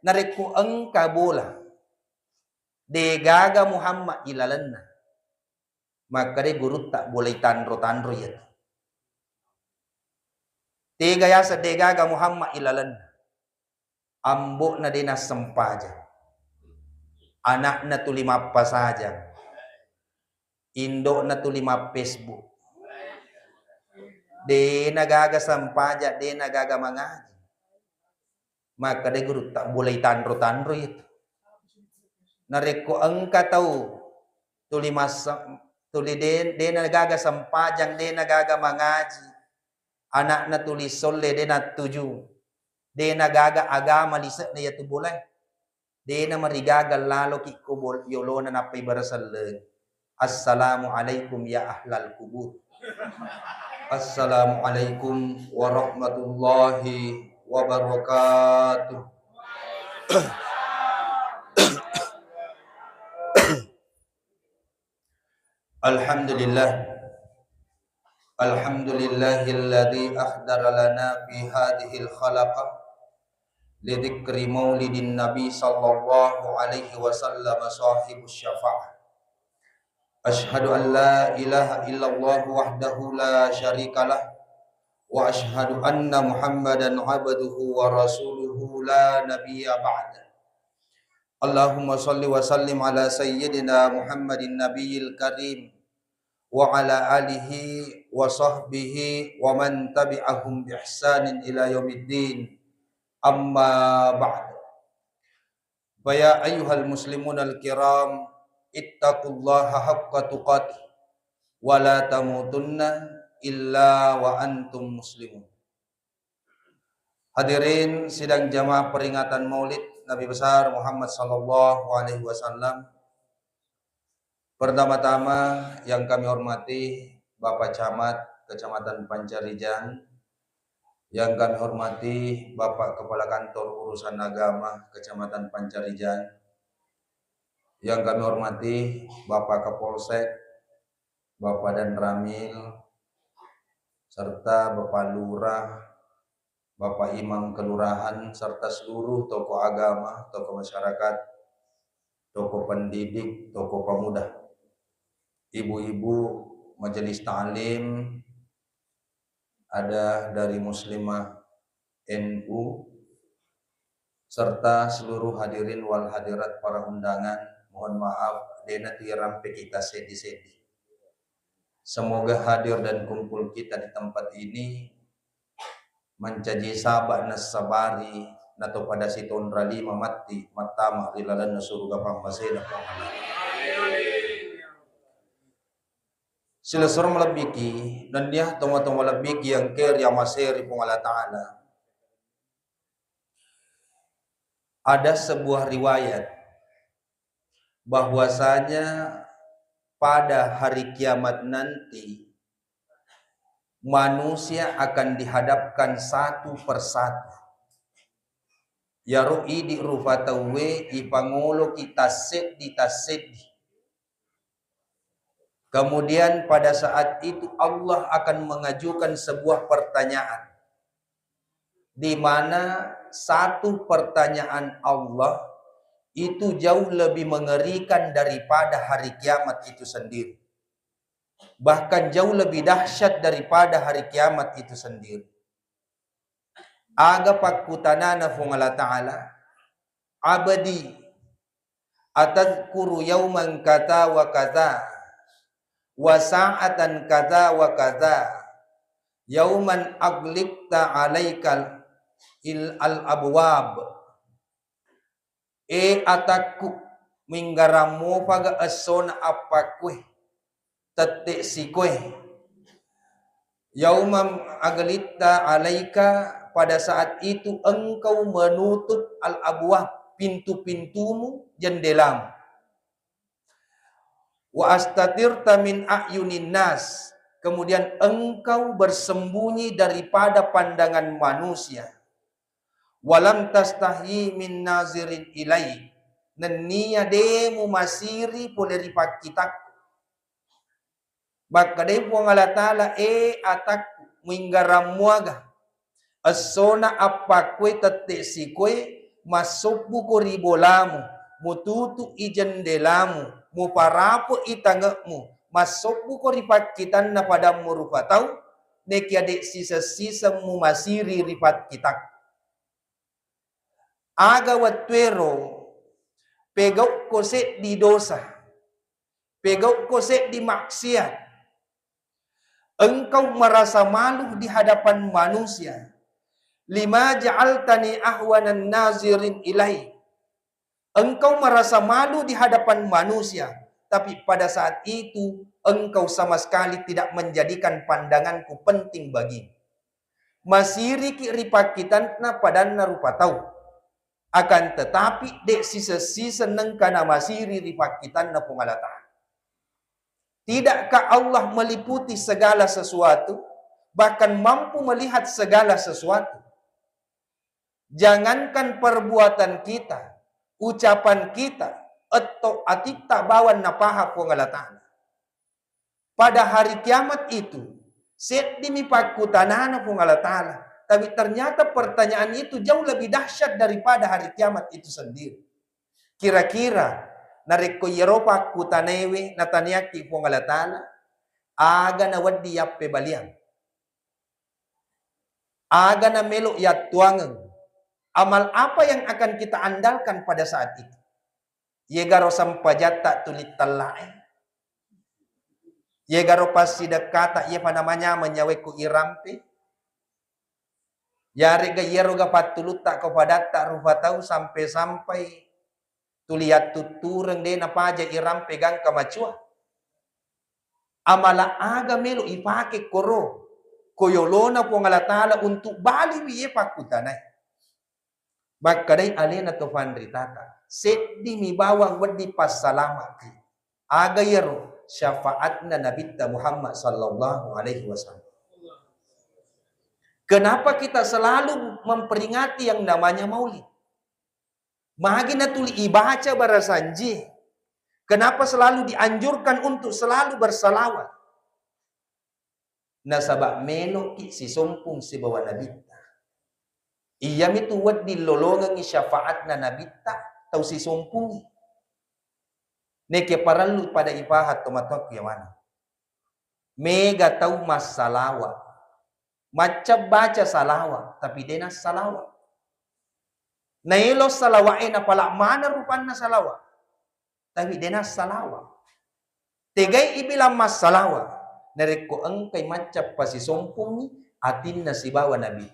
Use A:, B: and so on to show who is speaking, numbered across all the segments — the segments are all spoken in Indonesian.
A: nariku engka bola degaga Muhammad ilalanna maka de guru tak boleh tandro ya tega yasa degaga Muhammad ilalanna ambok na dina sempaja anak na tu 5 saja indok na tu 5 Facebook de nagaga sempaja de nagaga mangaji maka de guru tak boleh tandro itu nareko engka tahu tuli de nagaga sempajang de nagaga mangaji anak na tuli solle de na tuju de nagaga agama lisa na yatu boleh de na marigaga lalo ki kubol yolo na napay barasalle assalamualaikum ya ahlal kubur assalamualaikum warahmatullahi wabarakatuh. Alhamdulillahilladzi akhdara lana fi hadhil khalaqa lidzikri maulidin nabi sallallahu alaihi wasallam sahibus syafa'ah. Ashhadu an la ilaha illallah wahdahu la syarikalah wa ashhadu anna muhammadan abduhu wa rasuluhu la nabiyya ba'da. Allahumma salli wa sallim ala sayyidina Muhammadin nabiyil karim wa ala alihi wa sahbihi wa man tabi'ahum bi ihsanin ila yaumiddin amma ba'd. Fa ya ayyuhal muslimun al kiram ittaqullaha haqqa tuqatih wa la tamutunna illa wa antum muslimun. Hadirin sidang jamaah peringatan Maulid Nabi besar Muhammad sallallahu alaihi wasallam. Pertama-tama yang kami hormati Bapak Camat Kecamatan Pancarijan, yang kami hormati Bapak Kepala Kantor Urusan Agama Kecamatan Pancarijan, yang kami hormati Bapak Kapolsek, Bapak Dan Ramil, serta Bapak Lurah, Bapak Imam Kelurahan, serta seluruh tokoh agama, tokoh masyarakat, tokoh pendidik, tokoh pemuda, ibu-ibu majelis ta'lim, ada dari Muslimah NU, serta seluruh hadirin wal hadirat para undangan. Mohon maaf, dena tirampe kita sedi-sedi. Semoga hadir dan kumpul kita di tempat ini mencaji sabak nasabari nato pada siton rali mamati matama rilalan surga pamasena pangala. Sila sur malabiki dan dia tong malabiki yang ker yang maseri pung Allah Ta'ala. Ada sebuah riwayat bahwasanya pada hari kiamat nanti manusia akan dihadapkan satu persatu. Ya ru'i di rufatawe ipangolo kita seddi. Kemudian pada saat itu Allah akan mengajukan sebuah pertanyaan, di mana satu pertanyaan Allah itu jauh lebih mengerikan daripada hari kiamat itu sendiri. Bahkan jauh lebih dahsyat daripada hari kiamat itu sendiri. Aga pakutanana fung Allah Ta'ala, abadi atadkuru yauman kata wa kata wa sa'atan kata wa kata yauman aglikta alaikal al-abwab ataku minggaramu paga asona apakwe tete sikwe yaumam aglita alaika, pada saat itu engkau menutup al-abwab, pintu-pintumu, jendelamu. Wa astatirta min a'yunin nas, kemudian engkau bersembunyi daripada pandangan manusia. Walam tastahi min nazirin ilai, nenia demu masiri poleri pakitak. Maka depu Allah Ta'ala atak minggaramuaga asona apa kue tete si kue masubbu ko ribolamu, mututu i jendelamu, muparapo i tangekmu, masubbu ko ripakitan na padamu rupa tau, neki adek sisa-sisa mu masiri ripat kitak. Aga watwero, pegau ko se di dosa, pegau ko se di maksiat, engkau merasa malu di hadapan manusia. Lima ja'altani ahwanan nazirin ilahi. Engkau merasa malu di hadapan manusia, tapi pada saat itu engkau sama sekali tidak menjadikan pandanganku penting bagi. Masiri ki ripakitantna padanna rupa tau. Akan tetapi dek sisa-sisa nengkana masiri ripakitanna pungalata. Tidakkah Allah meliputi segala sesuatu, bahkan mampu melihat segala sesuatu? Jangankan perbuatan kita, ucapan kita, atau atikta bawan napaha pungalatan. Pada hari kiamat itu, set dimipaku tanana pungalatala. Tapi ternyata pertanyaan itu jauh lebih dahsyat daripada hari kiamat itu sendiri. Kira-kira nareko yeropa kutanewe nataniaki pungalatala, aga na waddi yappe baliang. Aga na melo yat tuangang. Amal apa yang akan kita andalkan pada saat itu? Yegaro sampajata tulit talae. Yegaro pasidakata ye panamanya menyaweku irampe. Yari ga yero ga patuluta kepada tak rupa tahu sampai tuliat tutureng de napaja irampe gang kamacua. Amala aga melo ipake koro. Koyolona po ngalatala untuk bali biye pakutanay. Bagkadai alena to pandritata. Seddi mi bawang wadi pasalamat. Aga yero syafaatna Nabi Muhammad sallallahu alaihi wasallam. Kenapa kita selalu memperingati yang namanya maulid? Magi na tuli ibaca barasanji. Kenapa selalu dianjurkan untuk selalu bersalawat? Nasabak melo ki si sompong si bawa Nabi. Iyam itu wad dilolongan ni syafaat na nabita tau si sumpung. Neke paralu pada ibahat tomatok yaman. Mega tau mas salawa. Macam baca salawa tapi dena salawa. Nailo salawa na pala mana rupan na salawa. Tapi dena salawa. Tegay ibilang mas salawa. Nareko ang kay macam pa si sumpung atin na si bawa nabi.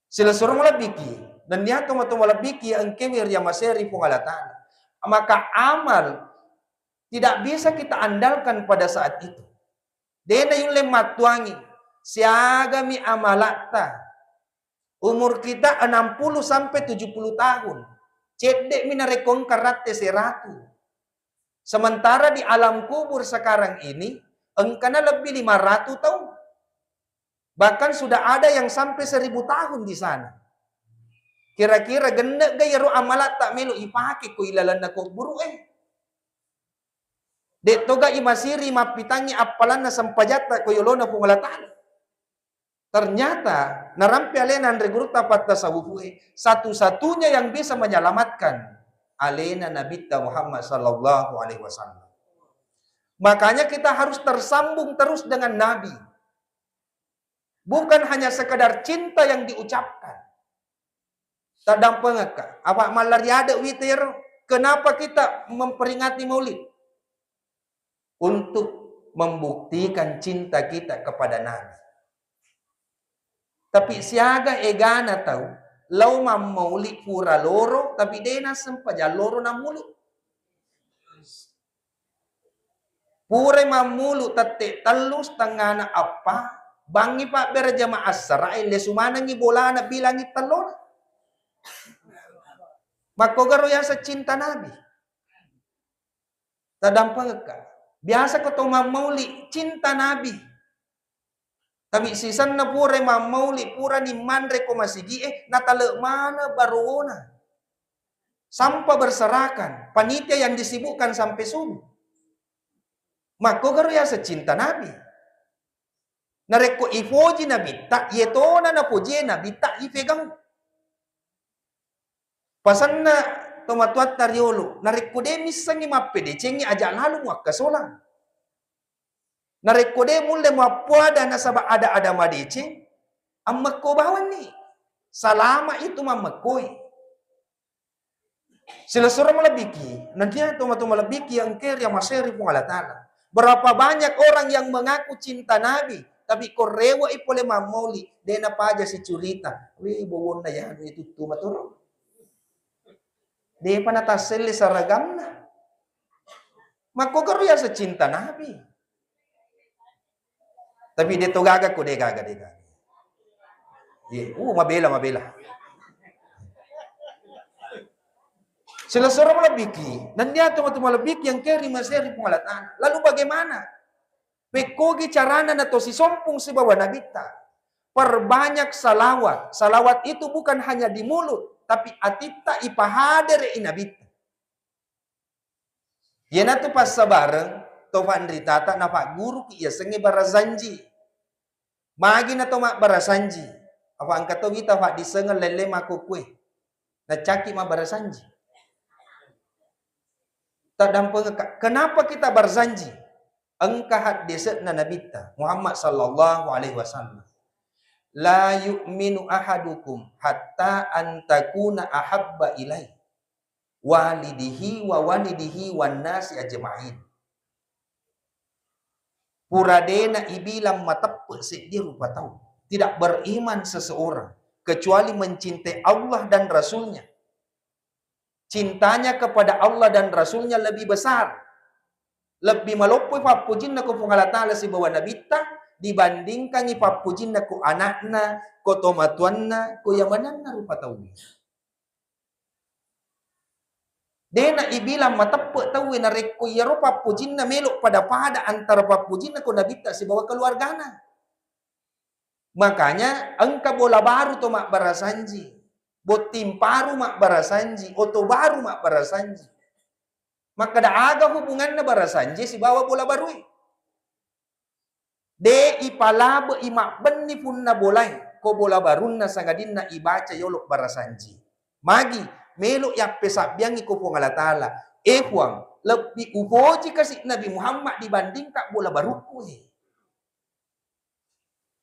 A: Sila surong labiki dan niya tumatong labiki ang kewir yang maseri pungalatan. Maka amal tidak bisa kita andalkan pada saat itu. Dena yung lemat tuangi siaga mi amalata. Umur kita 60 sampai 70 tahun. Cedek mi narekong karate 100. Sementara di alam kubur sekarang ini engkana lebih 500 tahun. Bahkan sudah ada yang sampai 1000 tahun di sana. Kira-kira ganda gayaro amalat tak melo ipake ko ilalan na ko buru Dito ga imasiri mapitangi apalan na sampajata ko yolona pungalatan. Ternyata narampi alena regruta patta sawuhe satu-satunya yang bisa menyelamatkan alena Nabi Muhammad sallallahu alaihi wasallam. Makanya kita harus tersambung terus dengan Nabi. Bukan hanya sekadar cinta yang diucapkan. Tadang pengaka. Apa malariada witir? Kenapa kita memperingati maulid? Untuk membuktikan cinta kita kepada Nabi. Tapi siaga egana tahu. Lau maulid pura loro. Tapi dena sempaja loro na mulut. Pura mamulu tate talus tangana apa? Bangi pak berjamaah Asrai lesumana ngi bolana bilangi talon. Makogaro ya sa cinta Nabi. Tadampang ka. Biasa ko to mamauli cinta Nabi. Tapi sisan na pura mamauli pura ni mandre ko masigi natale mana barona. Sampai berserakan, panitia yang disibukkan sampai subuh. Makogaro ya sa cinta Nabi. Nareko ifoji na bita, yetona na poje na bita ifegang. Pasan na tomatuat tariolo, narikode misangi mapede, cengi aja lalu muakka solang. Narikode mulai muapuada nasaba ada madece, ammakko bawan ni. Salama itu mamakoi. Sila surah malabiki, nantinya tomatu malabiki yang ker yang maseri pun Allah Ta'ala. Berapa banyak orang yang mengaku cinta Nabi, tapi korewa ipole mamoli, dena paja si curita. Wih, bawon na yan, itu tumaturo. Dia panatasili saragam na. Makogaru ya sa cinta Nabi. Tapi dia to gaga ko, dia gaga. Mabela. Sila surah malabiki, dan dia malabiki yang keri maseri pengalatan. Lalu bagaimana? Pekogi carana na to si sompong si bawa nabita. Perbanyak salawat. Salawat itu bukan hanya di mulut, tapi atita ipahader inabita. Yana tu pas sabareng, to pandritata na pak guru ki iya sengi barazanji. Magi na to mak barazanji. Apa angkat to kita pak disengal lele makukwe. Na caki mak barazanji. Kenapa kita berzanji? Engkau hadisat na nabita Muhammad sallallahu alaihi wasallam. La yu'minu ahadukum hatta antakuna ahabba ilai walidihi wan nasi ajma'in. Puradena ibilang matappe dia rupa tahu. Tidak beriman seseorang kecuali mencintai Allah dan Rasulnya. Cintanya kepada Allah dan Rasulnya lebih besar. Lebih malopoi papujin na ko pangalatala si bawa nabita dibandingkan ni papujin na ko anakna, ko tomatuan na, ko yamanan na rupa tawi. Dena ibilang matappe tawi na reko yaro papujin na melok pada antara papujin na ko nabita si bawa keluargana. Makanya engka bola baru to mak barasanji. Botim paru mak barasanji, oto baru mak barasanji. Maka da aga hubungan na barasanji si bawa bola barui. De ipalabe imak benni pun na bolai, ko bola barun na sangadin na ibaca yolok barasanji. Magi melok ya pesabiang iko pengalatala. Puang lebih upoji kasih Nabi Muhammad dibanding kak bola baruku.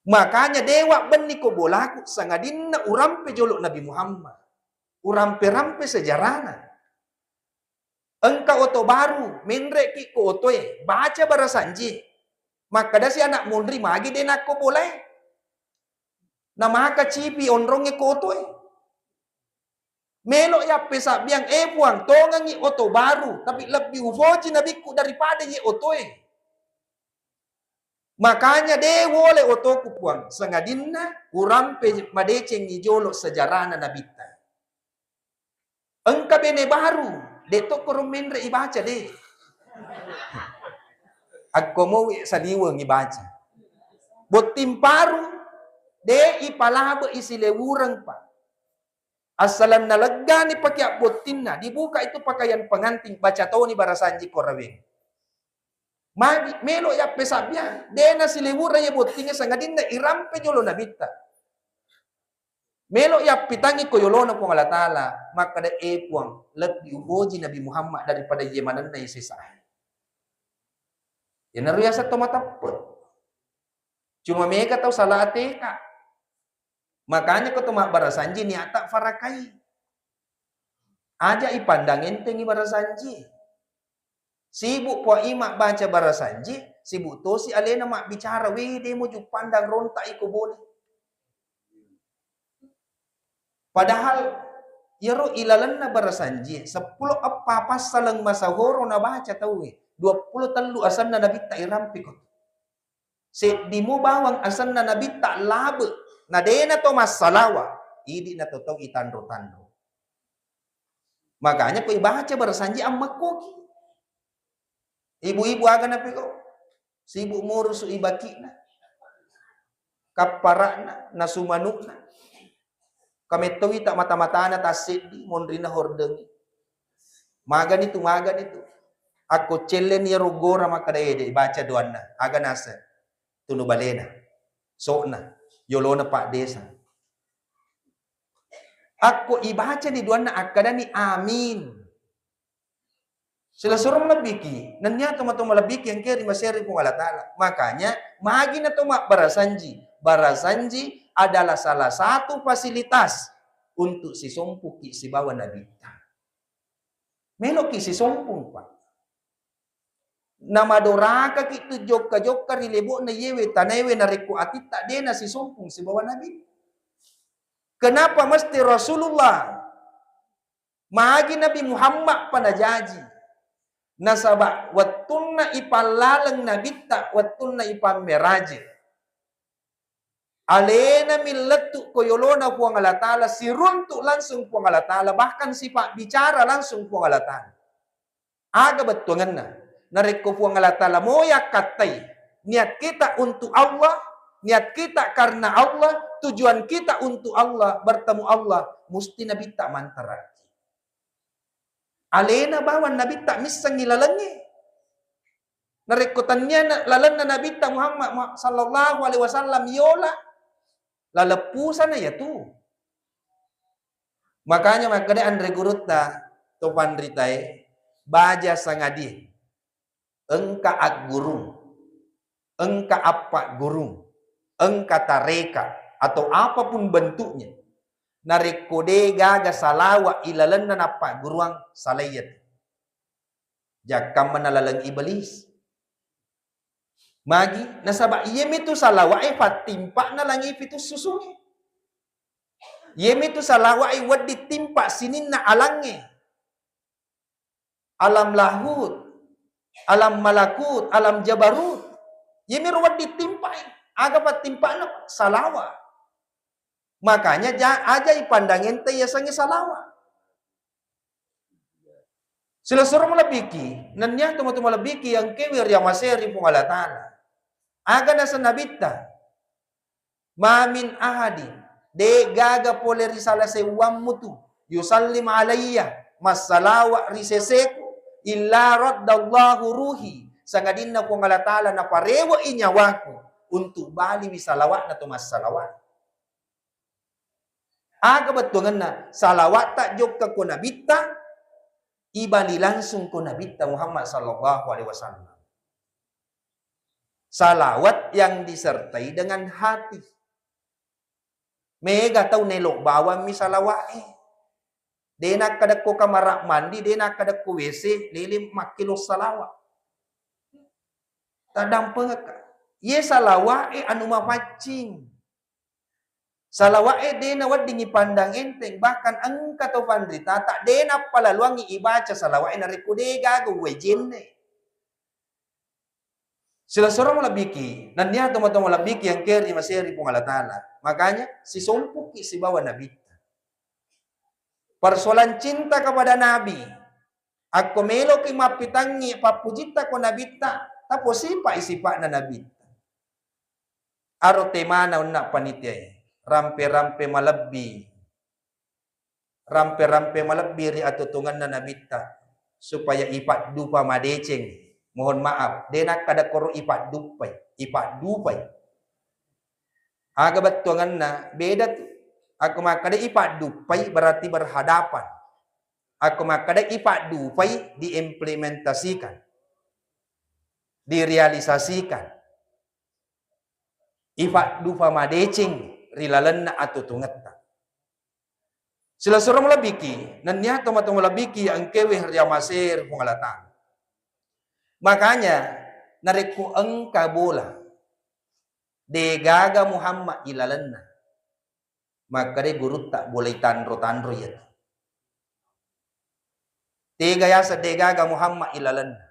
A: Makanya dewa benih ko bolaku sangadin na urampe jolok Nabi Muhammad. Urampe-rampe sejarana. Engkau oto baru, menre ki ko otoe, baca barasanji. Maka da si anak mundri magi denak ko boleh. Na maka cipi onronge ko otoe. Melok ya pesak biang puang, tongangi oto baru, tapi lebih ufoji nabiku daripada ye otoe. Makanya de wole otoku puang sangadinna urampe madeceng ni jolo sejarana nabita. Engka bene baru de to korumenre ibaca de. Aku mau sadiwang ibaca. Botim paru de ipalabe isilewurang pa. Asalan nalega ni pakai botinna dibuka itu pakaian pengantin baca tahu ni barasanji koraweng. Magi melo ya pesabnya dena silewura ya botinga sangadin na irampe jolo nabita. Melo ya pitangi ko yolono ko ngalatala maka da puang lebih uboji Nabi Muhammad daripada jemanan na isisa. Ya naruya sa tomatapot. Cuma mega tahu salah ateka. Makanya ko tumak barasanji ni atak farakai. Aja ipandang enteng barasanji. Sibuk po imak baca barasanji, sibuk to si alena mak bicara, wede mo juk pandang ronta iko boleh. Padahal yaro ilalan na barasanji, 10 apa pasalang masahoro na baca tahu 20 telu asan na nabita irampi ko. Si di mo bawang asan na nabita labe, na dena to masalawa, idi na to itandro-tandro. Makanya ko ibaca barasanji ang makoki. Ibu-ibu aga na piko. Sibuk ngurus ibaki na. Kapara na sumanuk na. Kami tawi tak mata-mata na tasid di mondri na hordeng. Magan itu. Ako cellen ya rogora makadaede baca doan na. Aga nasa. Tunu balena. So na. Yolo na pak desa. Aku ibaca di duana akadani amin. Sila suruh melebiki. Nanya tuma-tuma lebiki yang kiri masiri pun Allah Ta'ala. Makanya, magi na tuma barasanji. Barasanji adalah salah satu fasilitas untuk si sompu ki si bawa Nabi. Melo ki si sompung, Pak. Nama doraka ki tu jokka-jokka rilebo na yewe tanewe na reku atit tak dena si sompung si bawa Nabi. Kenapa mesti Rasulullah magi Nabi Muhammad panajaji? Nasaba wattunna ipalalang nabitta wattunna ipameraje. Alena millatu koyolona puang Allah Ta'ala siruntuk langsung puang Allah Ta'ala bahkan sifat bicara langsung puang Allah Ta'ala. Aga betungan na nareko puang Allah Ta'ala moya katai niat kita untuk Allah, niat kita karena Allah, tujuan kita untuk Allah, bertemu Allah, mesti Nabi tak mantara. Alena bawan Nabi tak misang ilalangi. Narekotannya lalan na Nabi tak Muhammad sallallahu alaihi wasallam yola. Lalepusan na ya tu. Makanya makanya Andre Guruta topan ritai baja sangadi. Engka ag gurung. Engka apa gurung. Engka tareka atau apapun bentuknya. Narekode gaga salawa ilalan na napa guruang salayat. Jakam manalalang iblis. Magi nasaba iyem itu salawa ay patimpa na lang itu susungi. Iyem itu salawa ay wad ditimpa sinin na alange. Alam lahut, alam malakut, alam jabarut. Iyem itu wad ditimpa aga patimpa na salawa. Makanya aja ipandangin te yasangi salawa. Sila suruh melebiki, nanya tuma-tuma lebiki yang kewir yang maseri pung Allah Ta'ala. Aga na sa nabita. Mamin ahadin. De gaga pole risala se mutu. Yusallim alayya. Masalawa riseseku. Illa raddallahu ruhi. Sangadin na kung Allah Ta'ala na parewa inyawaku. Untuk bali wisalawat na tumas salawat. Aga betungan na. Salawat tak jok ka kunabita. Ibali langsung kunabita Muhammad sallallahu alaihi wasallam. Salawat yang disertai dengan hati. Mega tahu nelok bawa mi salawat Dena kadak ko kamar mandi, dena kadak ko WC, lilim makilo salawat. Tadang pengak. Ye salawat anu mapacing. Salawat dena wad dingi pandang enteng bahkan angka to pandrita tak dena palaluangi ibaca salawat na rekode gago wejenne. Sila sorong malabiki, nanya tuma-tuma malabiki yang keri masiri pung Allah Ta'ala. Makanya, si sompuki si bawa Nabi. Persoalan cinta kepada Nabi. Ako melo ki mapitangi, papujita ko Nabi ta. Tapos sipa na Nabi. Aro tema na unna panitia. Rampe-rampe malabbi. Rampe-rampe malabbi ri atutungan na Nabi ta. Supaya ipat dupa madeceng. Mohon maaf, denak kada koro ipat dupai. Aga batuangan na, beda tu. Aku makada ipat dupai berarti berhadapan. Aku makada ipat dupai diimplementasikan. Direalisasikan. Ipat dupa madecing, rilalan na atutungat ta. Sila surah mulabiki, nanya toma-toma labiki ang keweh riyamasir pungalatan. Makanya nariku engka bola de gaga Muhammad ilalan na maka de guru tak boleh tanro ya te gaya sa de gaga Muhammad ilalan na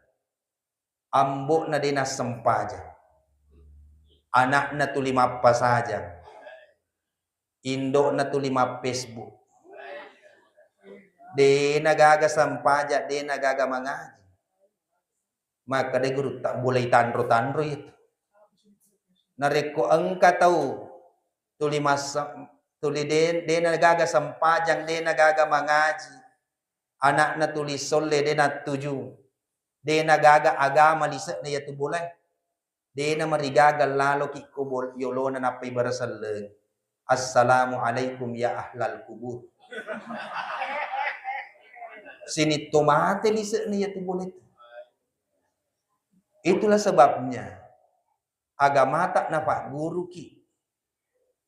A: ambo na de na sempaja anak na tu 5 saja indo na tu 5 Facebook de nagaga sempaja de nagaga mangaji maka de guru tak boleh tanro itu. Nareko engka tahu tuli de nagaga sampajang de nagaga mangaji anak na tuli solle de na 7 de nagaga agama lisa na yatu boleh de na marigagal lalo kikubol yolo na napay barasal assalamu alaikum ya ahlal kubur Sini tomate lisa ni ya boleh. Itulah sebabnya agama tak napa guru ki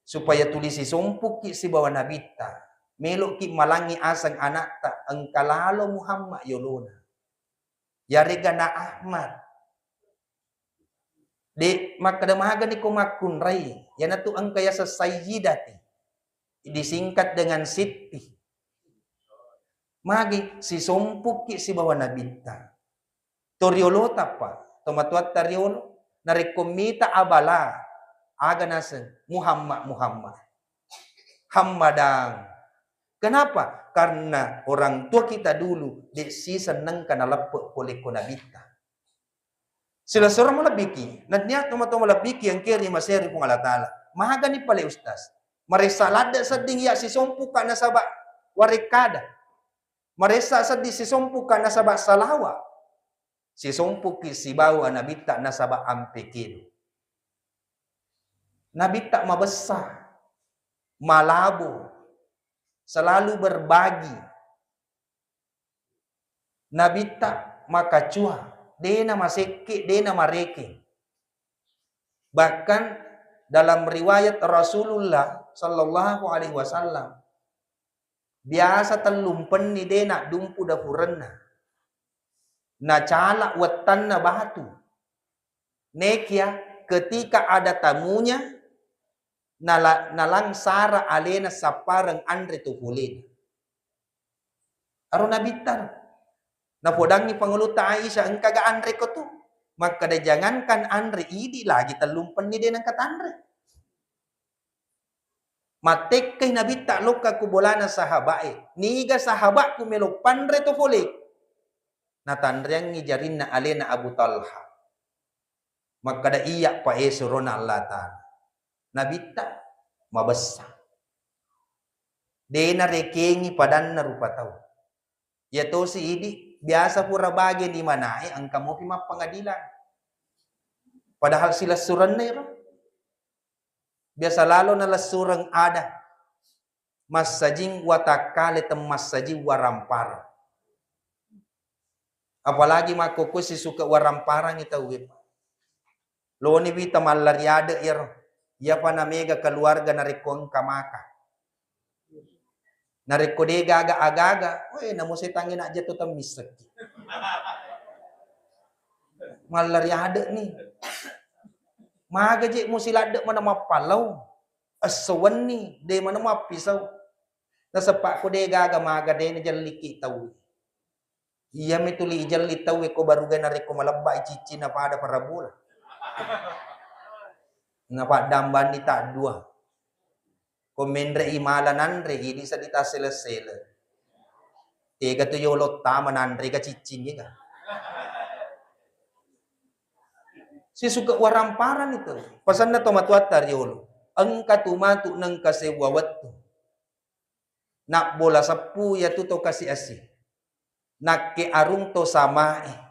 A: supaya tulisi sumpuk ki si bawa nabita melok ki malangi asang anak tak engkalalo Muhammad yolona ya regana Ahmad de makadamaga ni kumakun rai yana tu angkaya sa sayyidati disingkat dengan Siti magi si sumpuk ki si bawa nabita toriolo tapa tomatuat tariolo narekomita abala aga nasen Muhammad Hammadang. Kenapa? Karena orang tua kita dulu si senang kana lepe oleh konabita. Sila seorang malabiki, nadnya tomato malabiki yang kiri maseri pung Allah Ta'ala. Mahaga ni pala ustaz. Maresa lada seding ya si sompu kana sabak warekada. Maresa sedih si sompu kana sabak salawa. Si sompu ki si bawa nabita na sabak ampekido. Nabita mabesar, malabo, selalu berbagi. Nabita makacua, dena maseke, dena mareke. Bahkan dalam riwayat Rasulullah sallallahu alaihi wasallam biasa telumpen ni dena dumpu dapurenna. Na cala wetan na batu. Nekia ketika ada tamunya nalang sara alena saparang andre tuhulin. Aro nabitan. Napodangi panguluta Aisyah engkaga andre ko tu. Maka da jangankan andre idi lagi telumpen ni denang kat andre. Matek kay nabita loka ku bolana sahabae. Niga sahabat ku melo pandre tuhulin. Natandriang ngijarin na alena Abu Talha. Maka da iya pa esurona Allah Ta'ala. Nabita mabesa. Dena rekengi padan na rupa tau. Yato si idi biasa pura bagi di mana ang kamu pima pengadilan. Padahal sila suran na iro. Biasa lalo na lasurang ada. Masajing watakale tem masajing warampara. Apalagi makuku si suka warampara ngita wip. Lo ni bita malariade iro. Ya pa na mega keluarga narikong kamaka. Narikode gaga-agaga. Weh, namo si tangin aja tuh tamisek. Malariade nih. Maga je musilade mana mapalau. Asawan nih. De mana mapisau. Nasepak ko de gaga maga de na jaliki tahu. Iya mituli jalli tahu ko baruga nariko malabba cici na pada para bola. Napa damban ni tak dua. Komendre imalan andre ini sedita sele-sele. Tega tu yolot taman andre ka cicing ka. Si suka waramparan itu. Pasan na tomatuat taryolo. Ang katumatu ng kasewawat tu. Nak bola sapu ya tu to kasi asi. Nak ke arung to samae.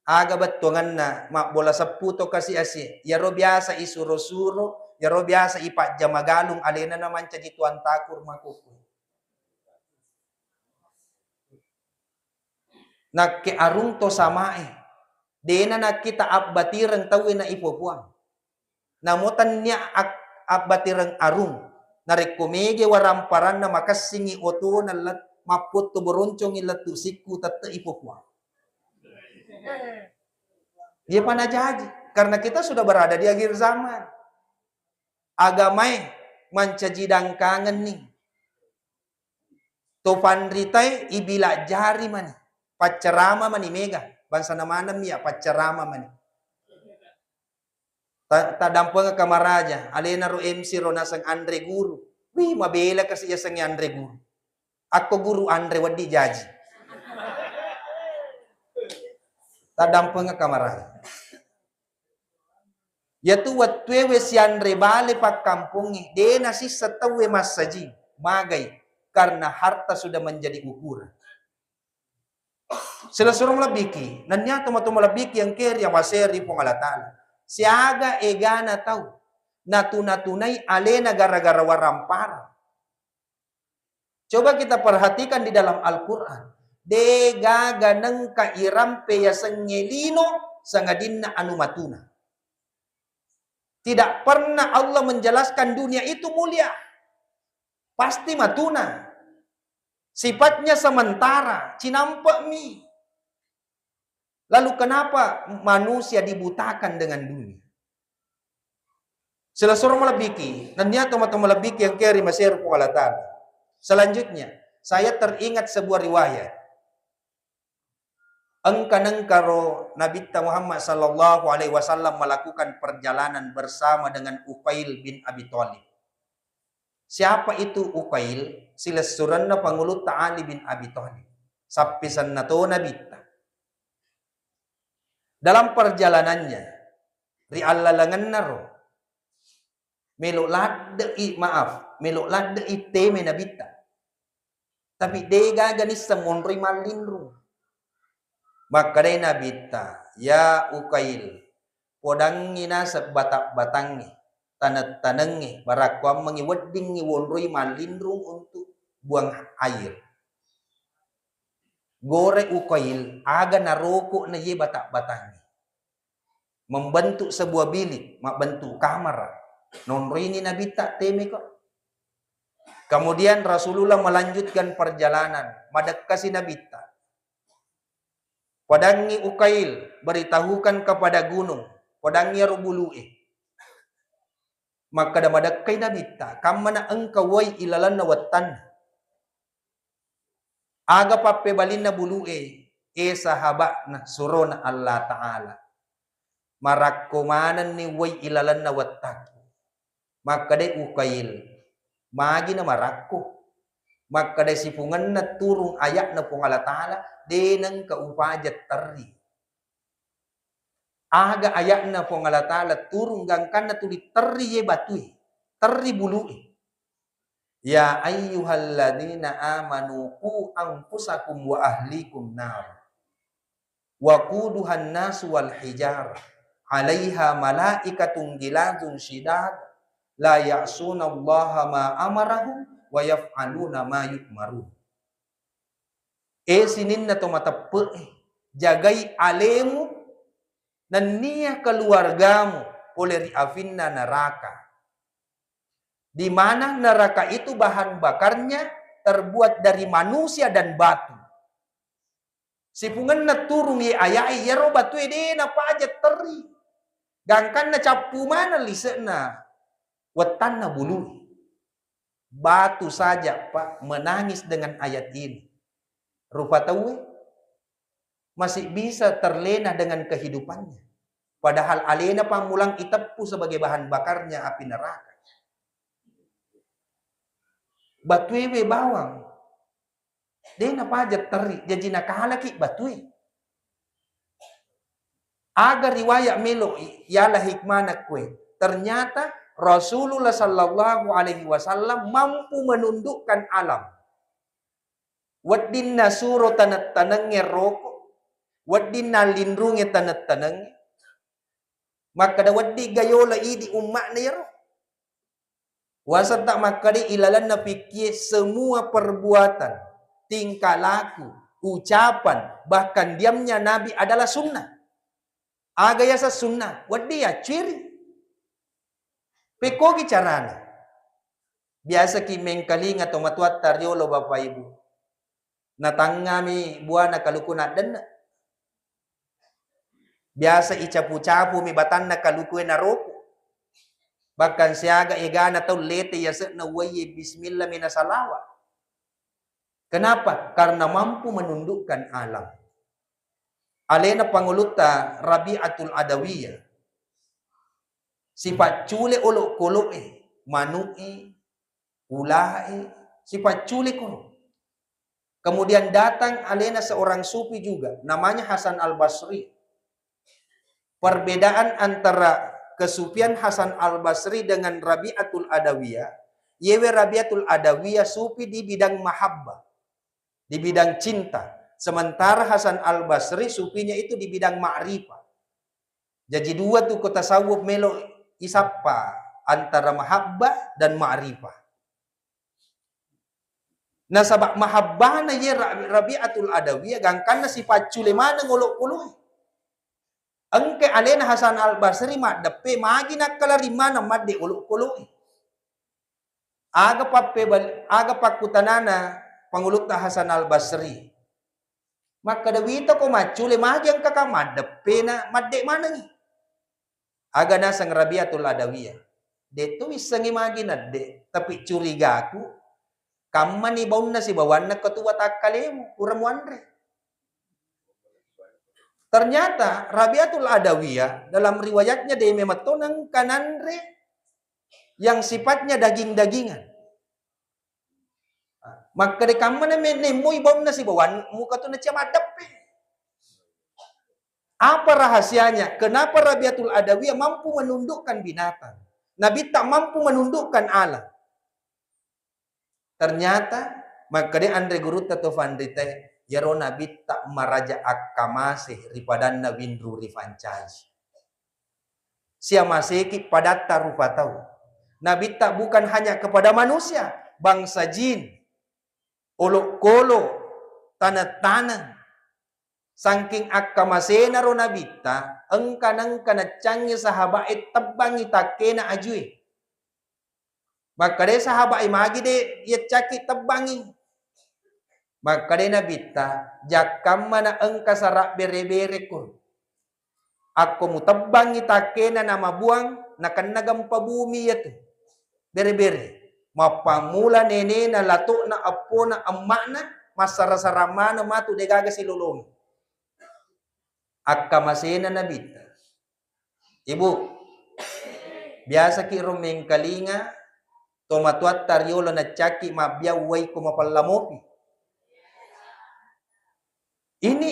A: Aga batungan na bola sapu to kasi asi. Yaro biasa isuro-suro. Yaro biasa ipat jamagalong alena naman siya dituan takur makuku. Nagkiarong to samae. Dena nakita abbatirang tawin na ipupuang. Namutan niya abbatirang arung. Narekumege waramparan na makasingi oto na maput to boroncong ilatu siku tata ipupuang. Dia panajaji. Karena kita sudah berada di akhir zaman. Agamai mancajidangkangan nih. Topan ritai ibila jari mani. Pacarama mani mega. Bangsa namanam ya pacarama mani. Tadampang kamaraja. Alena ro MC ro nasang Andre Guru. Wih mabela kasi yasang Andre Guru. Ako Guru Andre wadi jaji. Tadampang kamaraja. Yatu watwewe si Andre bale pak kampungi. Dena si satawe masaji. Magay. Karena harta sudah menjadi ukuran. Sila surong labiki. Nanya tumatong labiki yang kiri yang maseri pong alatala. Siaga egana tau. Natunay alena gara-gara warampara. Coba kita perhatikan di dalam Al-Quran. Dega ganeng ka irampe ya sengelino sangadinna anu matuna. Tidak pernah Allah menjelaskan dunia itu mulia. Pasti matuna. Sifatnya sementara. Cinampak mi. Lalu kenapa manusia dibutakan dengan dunia? Selasur melebiki. Nanti teman-teman melebiki yang kiri masih rupualatan. Selanjutnya, saya teringat sebuah riwayat. Engkaro Nabi Muhammad sallallahu alaihi wasallam melakukan perjalanan bersama dengan Uqail bin Abi Thalib. Siapa itu Uqail? Silasurana pangulut Ali bin Abi Thalib. Sapisan nato Nabi. Dalam perjalanannya, riallalangan naro. Melok lade iteme Nabita. Tapi dega ganis semonri malindru. Maka day Nabita, ya Uqail, podangi na sa batak-batangi, tanat-tanangi, barakwam mangiwadding ngiwonroy malindrung untuk buang air. Gore Uqail, aga naroko na ye batak-batangi. Membentuk sebuah bilik, membentuk kamar. Nonroy ni Nabita teme kok. Kemudian Rasulullah melanjutkan perjalanan. Madakasi Nabita. Padangi Uqail, beritahukan kepada gunung. Padangi rubulu'i. Maka damadakay Nabita. Kamana engkau way ilalan na watan. Aga papebalin na bulu'i. Sahaba na suro na Allah Ta'ala. Marakkumanan ni way ilalan na watan. Maka day Uqail. Magi na marakko. Maka day sipungan na turung ayak na pong Allah Ta'ala. Denang kaupajat tari. Aga ayak na pong Allah Ta'ala. Turung gangkan na tulit tari ye batui. Tari bului. Ya ayyuhalladina amanu ku anfusakum wa ahlikum nar. Wa kuduhan nasu wal hijar. Alaiha malaikatun gilazun shidad. La ya'suna allaha ma amarahum wa yaf'aluna ma yu'marun. Sinin na tumatapuk. Jagai alemu nan niya keluargamu oleh riafin na neraka. Di mana neraka itu bahan bakarnya terbuat dari manusia dan batu. Sipungan na turung ye ayai ya ro batu ede na pajat teri. Gangkan na capu mana lisena. Wetan na bulu. Batu saja Pak menangis dengan ayat ini. Rupa tahu masih bisa terlena dengan kehidupannya. Padahal alena pamulang itapu sebagai bahan bakarnya api neraka. Batuewe bawang. Dia na pajat teri. Jadi nakahalaki batui. Agar riwayat melo ialah hikmah kue. Ternyata Rasulullah sallallahu alaihi wasallam mampu menundukkan alam. Waddin nasuro tanat-tanangnya rokok. Waddin nalindrungnya tanat-tanangnya. Maka da waddi gayola idi ummak na yaro. Wasa tak maka di ilalan na fikir semua perbuatan, tingkah laku, ucapan, bahkan diamnya Nabi adalah sunnah. Agaya sa sunnah. Waddi ya ciri. Pekogi carana. Biasa ki mengkaling atau matuat tariolo Bapak Ibu. Natangami buana kalukuna dan biasa icapu-capu mi batan na kalukue na roko. Bahkan siaga igana tau lete yasa na waye bismillah minasalawa. Kenapa? Karena mampu menundukkan alam. Alena panguluta Rabi'atul Adawiyah. Sifat cule olok koloe, manu'i, ula'i, sifat cule kolo. Kemudian datang alena seorang sufi juga, namanya Hasan Al-Basri. Perbedaan antara kesufian Hasan Al-Basri dengan Rabi'atul Adawiyah, yewe Rabi'atul Adawiyah sufi di bidang mahabbah, di bidang cinta. Sementara Hasan Al-Basri sufinya itu di bidang ma'rifah. Jadi dua tuh kota tasawuf melo isapa antara mahabbah dan ma'rifah. Na sabak mahabbah na ye Rabi'atul Adawiyah gangkan na si pacule mana ngolok-kolok. Engke alena Hasan al-Basri mak depe magi nak kalarima na madde olok-kolok. Aga pakutanana pangulut na Hasan al-Basri. Maka dawito ko macule magi ang kakamad depe na madde mana ni. Aga na sang Rabi'atul Adawiyah. Deto isangi magi na de tapi curiga aku kamman ni baun na si bawan na ketua takalemu kurang wanre. Ternyata Rabi'atul Adawiyah dalam riwayatnya dia memetonang kananre yang sifatnya daging-dagingan. Maka de kamman na menemui baun na si bawan muka tu na ciamadap. Apa rahasianya? Kenapa Rabi'atul Adawiyah mampu menundukkan binatang? Nabi tak mampu menundukkan alam. Ternyata maka dia andre guru tato vandite yaro Nabi tak maraja akamasih ripadan windru rifancaji. Sia maseki pada tarupa tahu. Nabi tak bukan hanya kepada manusia, bangsa jin, olok-kolok, tanah-tanah. Saking akamasena ro Nabi ta engkanang kana cangi sahabat tebangi takena ajui. Maka dia sahabat imagi de ia caki tebangi. Maka dia nabita jakam mana engka sarak bere-bere kun. Aku mu tebangi takena nama buang nakan nagampa bumi ya tu. Bere-bere. Mapamula nene na lato na apo na emak na masara-saramana matu degaga silulungi. Akamasena nabita. Ibu, biasa ki rumeng kalinga tomatuat tariolo na caki mabiaway kumapalamopi. Ini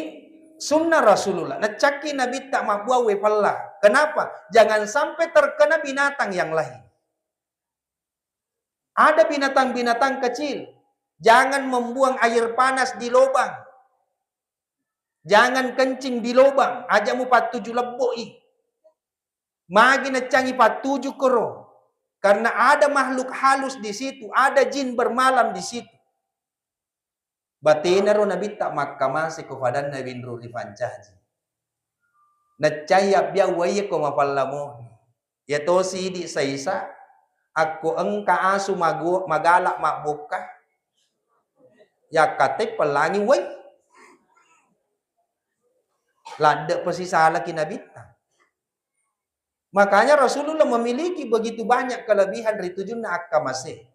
A: sunnah Rasulullah. Na caki Nabi tak mabuaway pala. Kenapa? Jangan sampai terkena binatang yang lain. Ada binatang-binatang kecil. Jangan membuang air panas di lubang. Jangan kencing di lubang. Ajamu 47 leboi. Magi na cangi 47 kero. Karena ada makhluk halus di situ, ada jin bermalam di situ. Batina ro Nabi tak makamasi kepada Nabi Nurul Rifancaji. Nacaya biya waya ko mapalamo. Yato sidi sa isa, ako engka asu magalak makbuka. Yakate pelangi way. Lada pasisala kinabita. Makanya Rasulullah memiliki begitu banyak kelebihan ritujun na akamasih.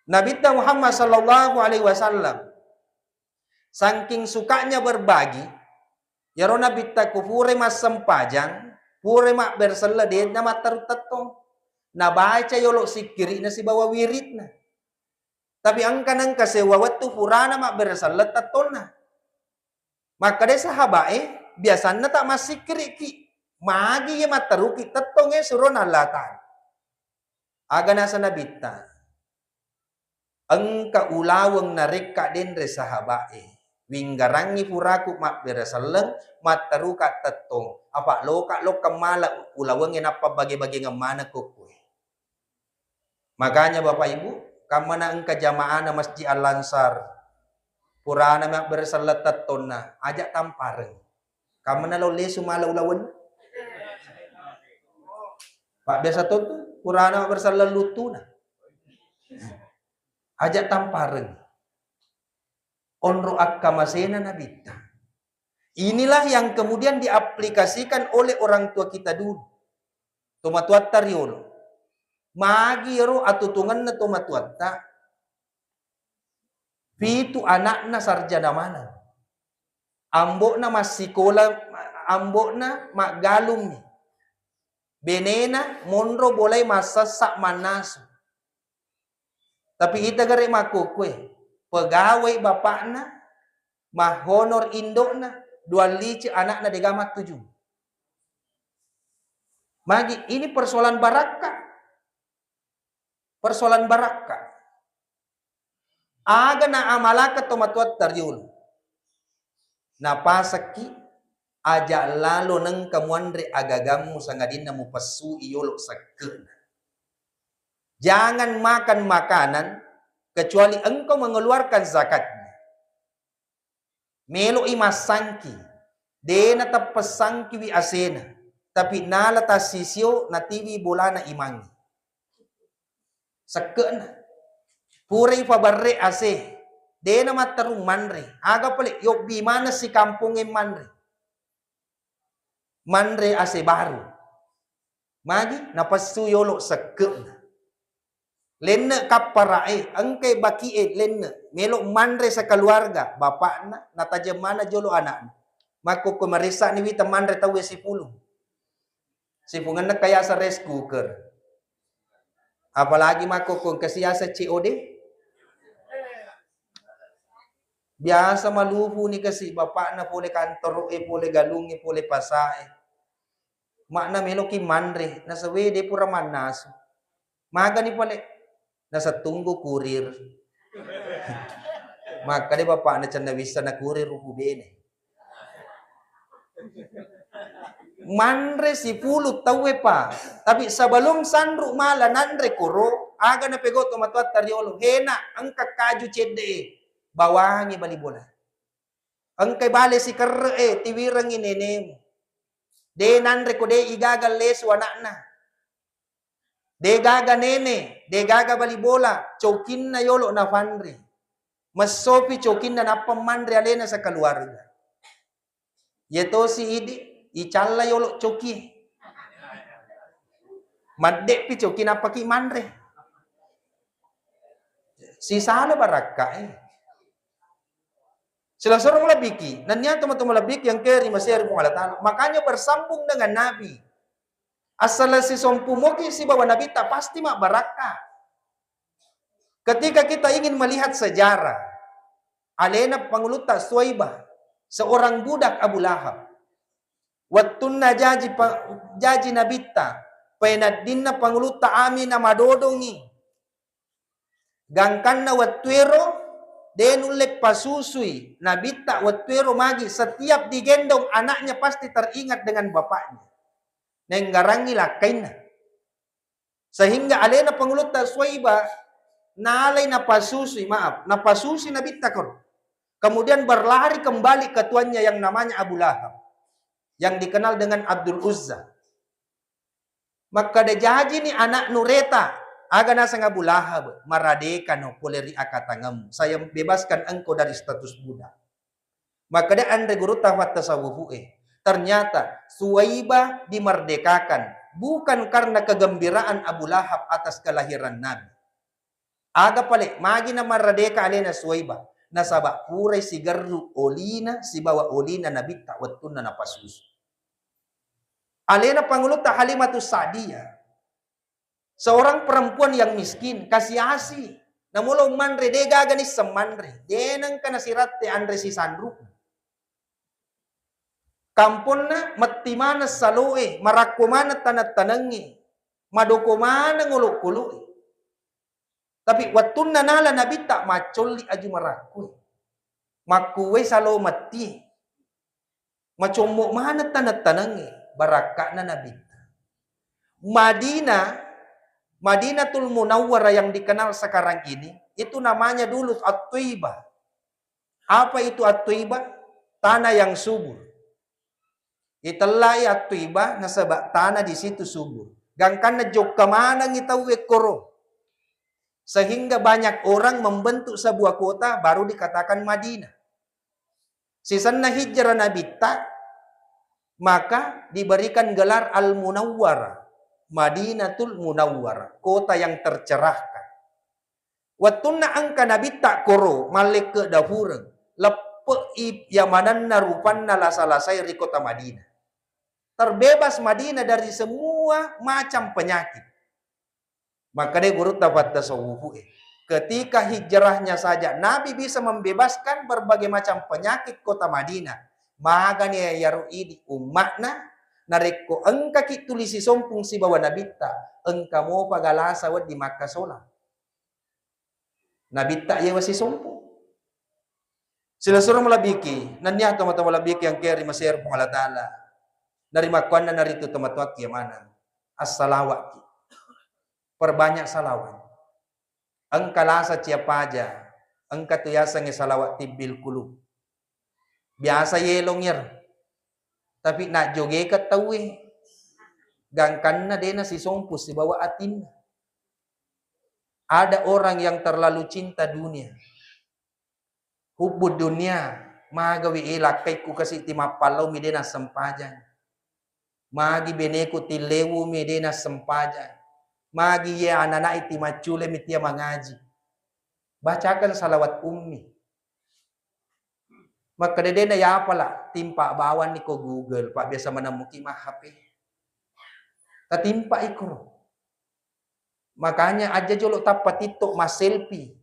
A: Nabi Muhammad sallallahu alaihi wasallam saking sukanya berbagi, yaro Nabi kufure mas sempajang, pure mak bersela de na matarutong. Na baca yolo sikiri na si bawa wirid na. Tapi angkanang kasewawat tu purana mak bersela tatona. Maka de sahabae biasanya tak masih kiriki. Magi ya mataruki tatong suruh nalatan. Aga nasa nabita. Engka ulawang narika din re sahabae. Winggarangi puraku mak berasaleng mataruka tatong. Apa loka kamala ulawang yang apa bagi-bagi ngamana kukui. Makanya Bapak Ibu, kamana engka jamaah na Masjid Al-Ansar. Purana mak berasalat tatong na ajak tampareng. Kamana lo lesu mala ulawan. Pak biasa tu purana bersalah lutuna. Ajak tampareng. Onro akamasena nabita. Inilah yang kemudian diaplikasikan oleh orang tua kita dulu. Tomatuat tariolo. Magi ro atutungan na tomatuat ta. Pitu anak na sarjana mana. Ambok na masikola, ambok na magalum ni. Benena monro boleh masasak manas. Tapi kita gare makukwe. Pegawai bapakna, mahonor indokna, 2 lici anakna degamat 7. Magi ini persoalan baraka. Persoalan baraka. Aga na amalaka tomatuat taryul. Napasaki aja lalu neng kamuandre agagamu sangadina mu pasu iyolok sakena. Jangan makan makanan kecuali engkau mengeluarkan zakatnya. Melo imasangki, dena tapasangki wi asena, tapi nala tasisyo na tiwi bolana imangi. Sakena, puray fabarre ase, dena matarung manre, aga pale yok bimana si kampungin manre. Manre ase baru. Magi napasuyolo sakena. Lenne kaparae, angkay bakie lenne, melo manre sa keluarga, bapak na, nataja mana jolo anak. Mako kumarisa ni wita manre tawe si pulong. Si pungan na kaya sa rice cooker. Apalagi mako kung kasiya sa COD. Biasa malupo ni kasi, bapak na pole kantor, pole galungi, pole pasae. Makna melo ki manre, nasa wede pura manas. Maga ni pole, nasa tunggo kurir. Maka di bapak na chan nawisa na kurir ubene. Manre si pulut tawe pa. Tapi sabalong sanru mala nanre kuro, aga na pegot tumatwat tariolo. Hena, ang kakaju cede, bawangi balibola. Ang kay bale si karre, tiwirang inenem. De nanre ko de igagal leso anak na. De gaga nene, de gaga balibola, chokin na yolo na fanre. Mas sopi chokin na napamandre alena sa keluarga. Yeto si idi, icalla yolo choki. Madde pi choki na paki mandre. Si sala baraka Sila sorong labiki, nanya teman-teman labiki yang keri masih kung Allah. Makanya bersambung dengan Nabi. Asal si sompumoki si bawa Nabi tak pasti mak baraka. Ketika kita ingin melihat sejarah, alena panguluta Suwaibah, seorang budak Abu Lahab. Wattunna jaji nabita, painadinna panguluta amin na madodongi. Gangkan na watwero, denulek pasusui, nabita watwero magi, setiap digendong anaknya pasti teringat dengan bapaknya. Nenggarangi lakain na. Sehingga alena panguluta Suwaibah, nalay na pasusi, napasusi nabita ko. Kemudian berlari kembali ke tuannya yang namanya Abu Lahab, yang dikenal dengan Abdul Uzza. Maka dejaji ni anak nureta, aga nasa nga Abu Lahab, maradeka no poleri akatangam. Saya bebaskan engkau dari status budak. Maka de andre guru tafat tasawufu ternyata Suwaibah dimerdekakan bukan karena kegembiraan Abu Lahab atas kelahiran Nabi. Aga pale, magi na maradeka alena Suwaibah. Nasaba puray sigaru olina, si bawa olina nabita watun na napasus. Alena panguluta Halimatus Sa'diyah. Seorang perempuan yang miskin, kasih asih. Namulong manre, de gaganis sa manre. Denang ka nasirate andre si Sandru. Kampon na, matimana saloe, marakumana tanat-tanangi, madukumana nguluk-kuluk. Tapi watun na nala nabita, macoli aju marakuy. Makuwe salo mati. Macomo mana tanat-tanangi. Baraka na nabita. Madinatul Munawwarah yang dikenal sekarang ini, itu namanya dulu At-Thaibah. Apa itu At-Thaibah? Tanah yang subur. Italai At-Thaibah nasaba tanah di situ subur. Gangkan na jok kamana ngitawe koro. Sehingga banyak orang membentuk sebuah kota baru dikatakan Madinah. Sisanna hijrah nabita, maka diberikan gelar Al-Munawwarah, Madinatul Munawwarah, kota yang tercerahkan. Wattunna angka nabita koro malik ke dahureng, lepe yamanan narupanna lasa-lasai di kota Madinah. Terbebas Madinah dari semua macam penyakit. Maka dia guru tafat tasawufu ketika hijrahnya saja Nabi bisa membebaskan berbagai macam penyakit kota Madinah. Maga niya yaru idi umakna nareko engka kitulisi sompung si bawa nabita engka mo pagalasa wad di makasola nabita yewa si sompung sila surang malabiki nanya to mata malabiki yang keri maser pangalatala dari makwan na narito tamatwat yamana as-salawat perbanyak salawat Engka lasa siapa aja. Engka tu yasa nge salawat tibil kulub. Biasa yelong yer. Tapi nak joge kat tahu gangkan na dena si sompus di bawah atin. Ada orang yang terlalu cinta dunia. Hubud dunia. Magawi ilakai ku kasih timapalau mi dena sempajan. Magi beneku tilewu mi dena sempajan. Magi ye anak iti macule mi tia mengaji. Bacakan salawat ummi. Maka dena ya apalah timpa bawan ni ko Google. Pak biasa menemuki mah HP. Tatimpa ikro. Makanya aja jolo tapat itu mas selfie.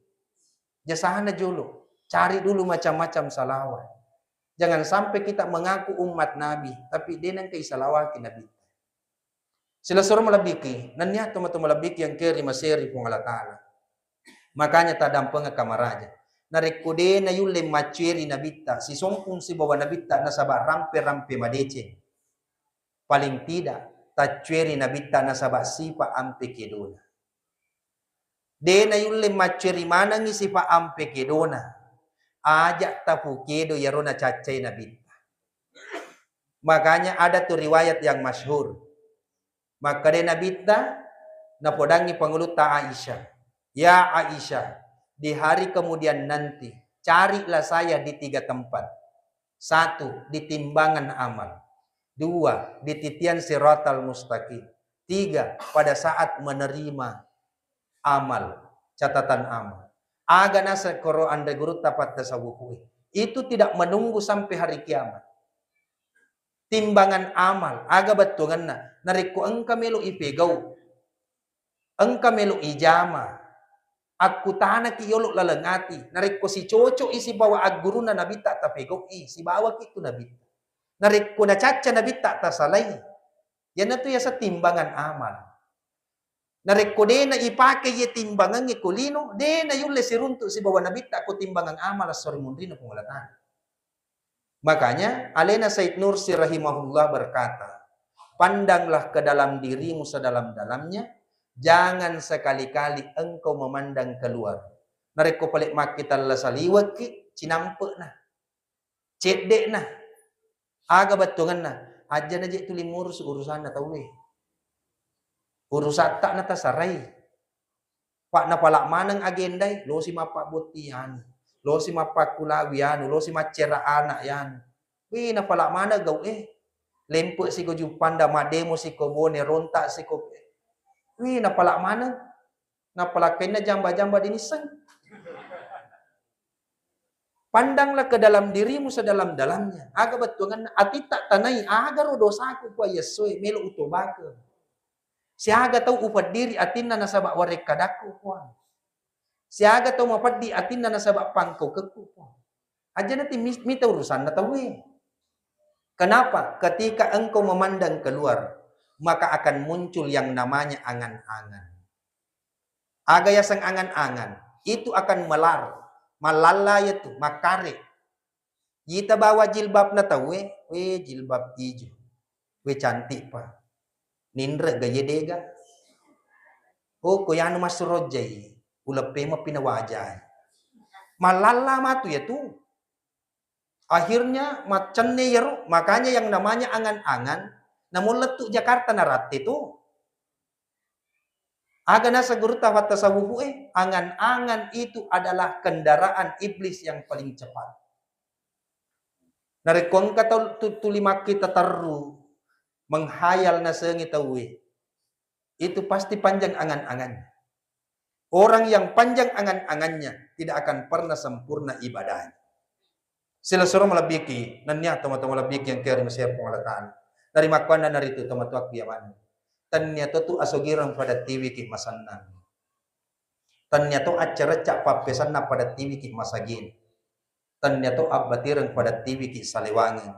A: Jasahana jolo. Cari dulu macam-macam salawat. Jangan sampai kita mengaku umat Nabi. Tapi dia nang kay salawat Nabi. Sila suruh malabiki. Nanya teman-teman malabiki yang kiri maseri pung Allah Ta'ala. Makanya tadam penga kamaraja. Narekude na yule maceri nabita. Si sompung si bawa nabita na sabak rampe-rampe madece. Paling tidak. Tacueri nabita na sabak sipa ampe kedona. De na yule maceri mana ngi sipa ampe kedona. Ajak tapu kedo yarona cacai nabita. Makanya ada tuh riwayat yang masyhur. Maka de nabita na podangi panguluta Aisyah. Ya Aisyah, di hari kemudian nanti carilah saya di 3 tempat. 1, di timbangan amal. 2, di titian siratal mustaqim. 3, pada saat menerima amal, catatan amal. Aga nasa Quran de guru tapat tasawuf. Itu tidak menunggu sampai hari kiamat. Timbangan amal, aga batungan na. Nariku engka melu ipegau. Engka melu ijama. Aku tanah ki yolok lalengati. Nariku si coco isi bawa aguru na nabita tapegau si bawa kitu nabita. Nariku na caca nabita tasalay. Yan na to ya sa timbangan amal. Nareko de na ipake ye timbangan ye kulino, de na yule siruntuk si bawa nabita ko timbangan amal asor mundino pengulatan. Makanya Alena Said Nursi rahimahullah berkata, pandanglah ke dalam dirimu sedalam-dalamnya, jangan sekali-kali engkau memandang keluar. Nareko pelik makita lasaliwat ki cinampe na. Cedek na. Aga batungan na. Aja na je tulimur urusan na tahu urusan tak nata saray. Pak na pala manang agendai, lo si mapak botian, lo si mapak kulawian, lo si macera anak yan. Wi na pala mana gaw lempe si ko jupanda mademo si ko bone ronta si ko. Wi na pala mana? Na pala kay na jamba-jamba dinisang. Pandanglah ke dalam dirimu sedalam-dalamnya. Aga betungan atita tanai aga ro dosaku pa yesoy melo utobake. Siaga tahu upad diri atinna nasabak warek kadaku puan. Siaga tahu mapadi atinna nasabak pangko keku puan. Aja nanti mita urusan na tahu. Kenapa? Ketika engkau memandang keluar, maka akan muncul yang namanya angan-angan. Aga yasang angan-angan, itu akan malala itu, makare. Kita bawa jilbab na tahu jilbab hijau. Cantik pa. Nindra gaya dega. Oh, koyano masurojay. Ulape mo pinawajay. Malala matu ya tu. Akhirnya macan yaro. Makanya yang namanya angan-angan. Namun letuk Jakarta narat itu. Aga nasa guru tawat tasawufu angan-angan itu adalah kendaraan iblis yang paling cepat. Narikong kata tulima kita taru. Menghayal na sengi tawi. Itu pasti panjang angan-angannya. Orang yang panjang angan-angannya tidak akan pernah sempurna ibadahnya. Sila suruh malabiki, nanya teman-teman malabiki yang kira Mesir pengalatan. Dari makwana narito teman-teman biyaman. Tanya tu asogirang pada TV ki masanan. Tanya tu acara cak papesan na pada TV ki masagin. Tanya tu abbatirang pada TV ki salewangin.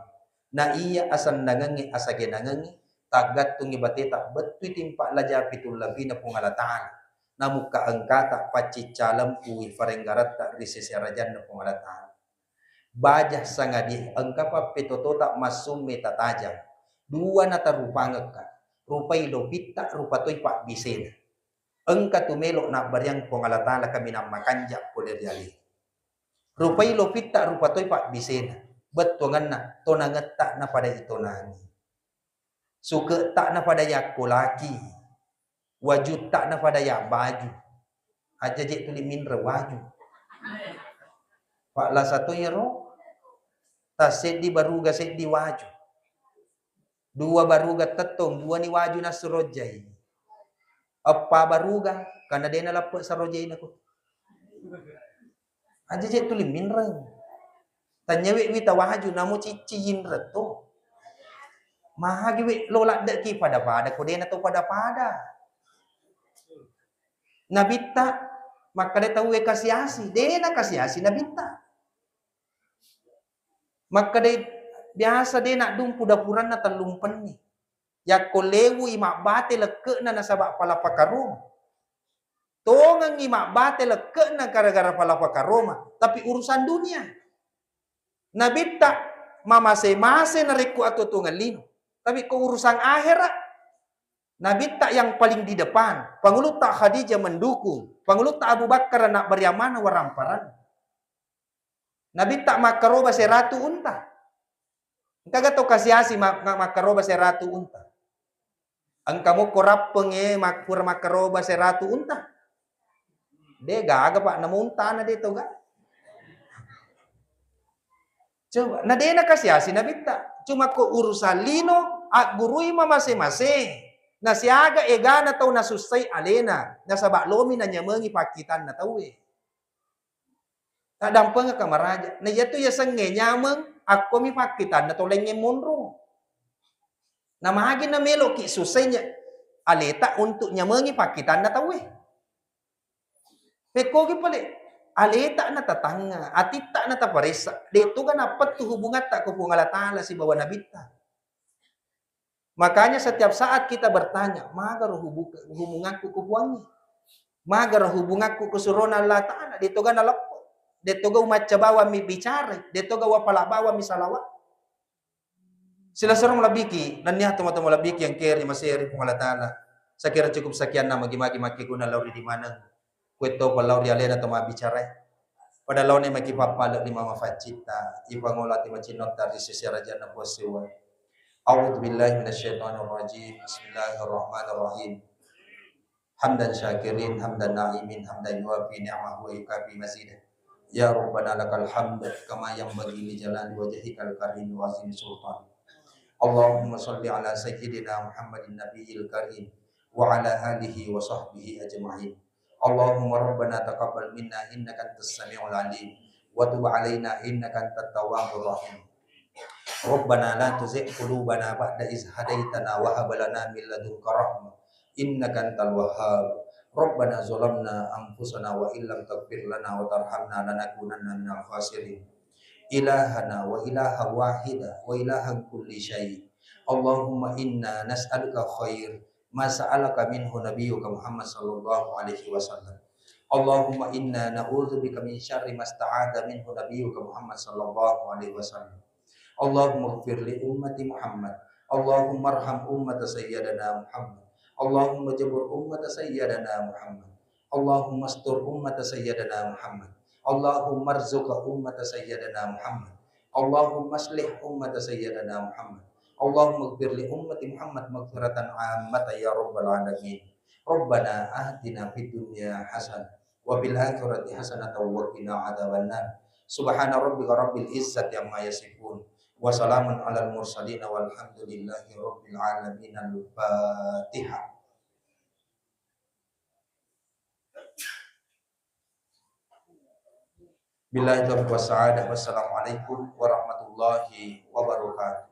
A: Na iya asan nangangi asage nangangi tagat tungi bateta betu timpa laja pitul labi na pungalataan namuka angkata paci calam uwi farenggarat tak risisi rajan na pungalataan bajah sangadi angkapa petoto tak masum meta tajam dua nata rupangeka rupai lopita rupatoi pak bisena engka tu melok nak bariang Allah Ta'ala kami nak makanjak poder jali. Rupai lo pitta rupa toy pak bisena. Betuangan na to na ngetak na pada itu nani. Suka tak na pada yak laki. Wajud tak na pada yak baju. Aja je tuli minra waju. Pak la satu yero. Tas sedi baruga sedi waju. Dua baruga tetong, dua ni waju na surojai. Apa baruga karena dia na lapuk sarojai na ko. Aja je tuli minra. Tanyawi wita waju namu ciciin reto. Mahagi wi lola deki pada-pada ko dia na to pada-pada. Nabita maka dia tahu kasiasi, dia na kasiasi nabita. Maka dia biasa dia nak dumpu dapuran na talumpan ni. Ya kolewu imak bate leke na nasabak pala pakarum. Tongang imak bate leke na gara-gara pala pakaroma. Tapi urusan dunia. Nabita mamase-mase na riku atau tungan lino. Tapi ke urusan akhirat. Nabi tak yang paling di depan. Pangulut tak Khadijah mendukung. Pangulut tak Abu Bakar nak beriamana waramparan. Nabi tak makaroba seratu unta. Engkau tahu kasiasi makaroba seratu unta. Engkau korap penge makpur makaroba seratu unta. Dia gaga pak namun unta na dia tahu gak. Coba, nah dia na kasiasi Nabi tak. Cuma ko urusan lino at gurui masing-masing. Na siaga egana tau nasusay alena. Nasabak lomi na nyamangi pakitan na tau eh. Tadampang ka kamaraja. Na yato yasang nyamang ako mi pakitan na toleng monro. Na mahagi na melo ki susay niya aleta untuk nyamangi pakitan na tau eh. Pekogi pali. Aleta na tatanga. Atita na taparesa. Dito ka na patu hubungan tak ko pungalatala si bawa nabita. Makanya setiap saat kita bertanya, magar hubunganku ke buangnya. Magar hubunganku ke surona Allah Ta'ala. Dito ga nalapo. Dito ga umatcha bawa mi bicara. Dito ga wapala bawa mi salawat. Sila sarong labiki. Nanya tuma-tuma labiki yang kiri masiri pung Allah Ta'ala. Saya kira cukup sekian na magi-magi makikuna lauri di mana. Kueto pa lauri alena tuma bicara. Pada launi makipapalo di mama facita. Ipangulati macinotar di sisi raja na posiwa. A'udzu billahi minasyaitonir rajim. Bismillahirrahmanirrahim. Hamdan syakirin, hamdan na'imin, hamdan yuafi ni'amahu wa yukafi mazidah. Ya Rabbana lakal hamd kama yanbaghi li jalali wajhikal karim wa azimi sultan. Allahumma shalli ala sayyidina Muhammadin nabiyil karim wa ala alihi wa sahbihi ajma'in. Allahumma rabbana taqabbal minna innaka antas samiul alim wa tub alaina innaka antat tawwabur rahim. Rabbana la tuzigh qulubana ba'da iz hadaitana wa hab lana min ladunka rahmah innaka antal wahhab. Rabbana zalamna anfusana wa illam taghfir lana wa tarhamna lanakunanna minal khasirin. Ilahana wa ilaha wahida wa ilahan kulli syai'. Allahumma inna nas'aluka khair ma sa'alaka minhu nabiyyuka Muhammad sallallahu alaihi wasallam. Allahumma inna na'udzubika min syarri ma sta'adha minhu nabiyyuka Muhammad sallallahu alaihi wasallam. Allahumma ighfir li ummati Muhammad. Allahumma arham ummata sayyidina Muhammad. Allahumma jabur ummata sayyidina Muhammad. Allahumma astur ummata sayyidina Muhammad. Allahumma arzuqa ummata sayyidina Muhammad. Allahumma aslih ummata sayyidina Muhammad. Allahumma ighfir li ummati Muhammad maghfiratan 'ammatan ya rabbal alamin. Rabbana atina fid dunya hasanah wa fil akhirati hasanatan wa qina adzabannar. Subhana rabbika rabbil izzati amma yasifun. Wassalamun alal mursalin walhamdulillahi rabbil alamin. Al-Fatihah. Billahi taufiq was sa'adah. Wassalamualaikum warahmatullahi wabarakatuh.